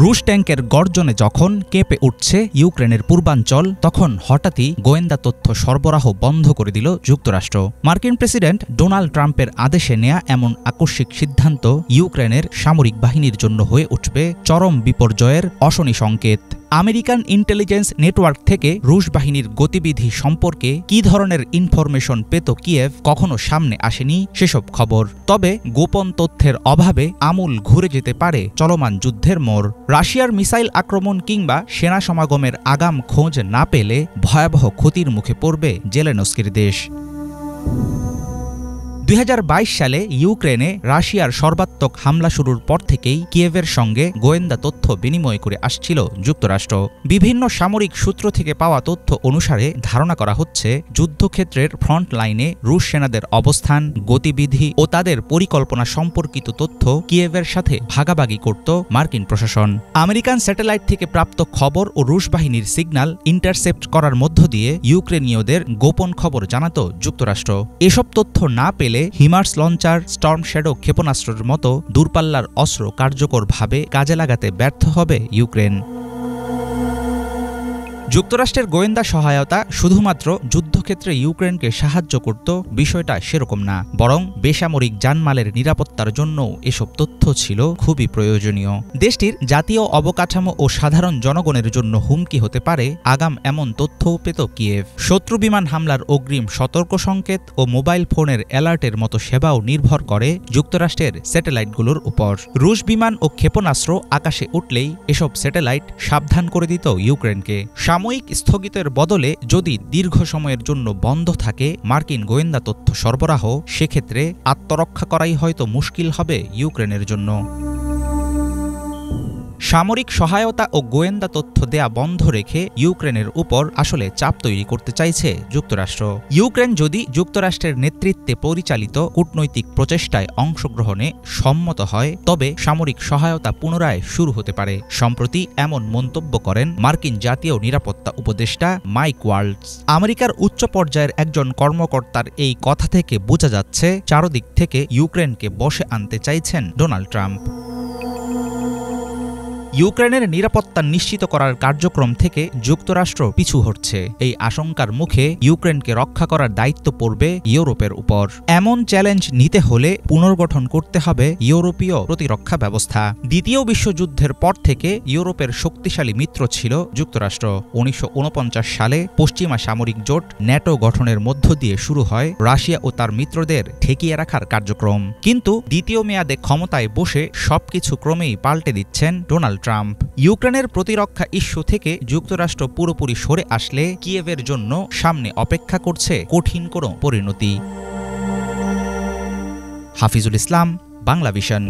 রুশ ট্যাঙ্কের গর্জনে যখন কেঁপে উঠছে ইউক্রেনের পূর্বাঞ্চল, তখন হঠাৎই গোয়েন্দা তথ্য সরবরাহ বন্ধ করে দিল যুক্তরাষ্ট্র। মার্কিন প্রেসিডেন্ট ডোনাল্ড ট্রাম্পের আদেশে নেয়া এমন আকস্মিক সিদ্ধান্ত ইউক্রেনের সামরিক বাহিনীর জন্য হয়ে উঠবে চরম বিপর্যয়ের অশনি সংকেত। আমেরিকান ইন্টেলিজেন্স নেটওয়ার্ক থেকে রুশ বাহিনীর গতিবিধি সম্পর্কে কী ধরনের ইনফরমেশন পেত কিয়েভ কখনো সামনে আসেনি সেসব খবর। তবে গোপন তথ্যের অভাবে আমূল ঘুরে যেতে পারে চলমান যুদ্ধের মোড়। রাশিয়ার মিসাইল আক্রমণ কিংবা সেনা সমাগমের আগাম খোঁজ না পেলে ভয়াবহ ক্ষতির মুখে পড়বে জেলেনস্কির দেশ। ২০২২ সালে ইউক্রেনে রাশিয়ার সর্বাত্মক হামলা শুরুর পর থেকেই কিয়েভের সঙ্গে গোয়েন্দা তথ্য বিনিময় করে আসছিল যুক্তরাষ্ট্র। বিভিন্ন সামরিক সূত্র থেকে পাওয়া তথ্য অনুসারে ধারণা করা হচ্ছে, যুদ্ধক্ষেত্রের ফ্রন্ট লাইনে রুশ সেনাদের অবস্থান, গতিবিধি ও তাদের পরিকল্পনা সম্পর্কিত তথ্য কিয়েভের সাথে ভাগাভাগি করত মার্কিন প্রশাসন। আমেরিকান স্যাটেলাইট থেকে প্রাপ্ত খবর ও রুশ বাহিনীর সিগন্যাল ইন্টারসেপ্ট করার মধ্য দিয়ে ইউক্রেনীয়দের গোপন খবর জানাত যুক্তরাষ্ট্র। এসব তথ্য না পেলে হিমার্স লঞ্চার, স্টর্ম শ্যাডো ক্ষেপণাস্ত্রের মতো দূরপাল্লার অস্ত্র কার্যকরভাবে কাজে লাগাতে ব্যর্থ হবে ইউক্রেন। যুক্তরাষ্ট্রের গোয়েন্দা সহায়তা শুধুমাত্র যুদ্ধক্ষেত্রে ইউক্রেনকে সাহায্য করত, বিষয়টা সেরকম না, বরং বেসামরিক জানমালের নিরাপত্তার জন্যও এসব তথ্য ছিল খুবই প্রয়োজনীয়। দেশটির জাতীয় অবকাঠামো ও সাধারণ জনগণের জন্য হুমকি হতে পারে আগাম এমন তথ্যও পেত কিয়েভ। শত্রু বিমান হামলার অগ্রিম সতর্ক সংকেত ও মোবাইল ফোনের অ্যালার্টের মতো সেবাও নির্ভর করে যুক্তরাষ্ট্রের স্যাটেলাইটগুলোর উপর। রুশ বিমান ও ক্ষেপণাস্ত্র আকাশে উঠলেই এসব স্যাটেলাইট সাবধান করে দিত ইউক্রেনকে। সাময়িক স্থগিতের বদলে যদি দীর্ঘ সময়ের জন্য বন্ধ থাকে মার্কিন গোয়েন্দা তথ্য সরবরাহ, সেক্ষেত্রে আত্মরক্ষা করাই হয়তো মুশকিল হবে ইউক্রেনের জন্য। সামরিক সহায়তা ও গোয়েন্দা তথ্য দেয়া বন্ধ রেখে ইউক্রেনের উপর আসলে চাপ তৈরি করতে চাইছে যুক্তরাষ্ট্র। ইউক্রেন যদি যুক্তরাষ্ট্রের নেতৃত্বে পরিচালিত কূটনৈতিক প্রচেষ্টায় অংশগ্রহণে সম্মত হয়, তবে সামরিক সহায়তা পুনরায় শুরু হতে পারে। সম্প্রতি এমন মন্তব্য করেন মার্কিন জাতীয় নিরাপত্তা উপদেষ্টা মাইক ওয়ালটজ। আমেরিকার উচ্চ পর্যায়ের একজন কর্মকর্তার এই কথা থেকে বোঝা যাচ্ছে, চারদিক থেকে ইউক্রেনকে বশে আনতে চাইছেন ডোনাল্ড ট্রাম্প। ইউক্রেনের নিরাপত্তা নিশ্চিত করার কার্যক্রম থেকে যুক্তরাষ্ট্র পিছু হটছে। এই আশঙ্কার মুখে ইউক্রেনকে রক্ষা করার দায়িত্ব পড়বে ইউরোপের উপর। এমন চ্যালেঞ্জ নিতে হলে পুনর্গঠন করতে হবে ইউরোপীয় প্রতিরক্ষা ব্যবস্থা। দ্বিতীয় বিশ্বযুদ্ধের পর থেকে ইউরোপের শক্তিশালী মিত্র ছিল যুক্তরাষ্ট্র। ১৯৪৯ সালে পশ্চিমা সামরিক জোট ন্যাটো গঠনের মধ্য দিয়ে শুরু হয় রাশিয়া ও তার মিত্রদের ঠেকিয়ে রাখার কার্যক্রম। কিন্তু দ্বিতীয় মেয়াদে ক্ষমতায় বসে সবকিছু ক্রমেই পাল্টে দিচ্ছেন ডোনাল্ড ট্রাম্প। ইউক্রেনের প্রতিরক্ষা ইস্যু থেকে যুক্তরাষ্ট্র পুরোপুরি সরে আসলে কিয়েভের জন্য সামনে অপেক্ষা করছে কঠিন কোনো পরিণতি। হাফিজুল ইসলাম, বাংলা ভিশন।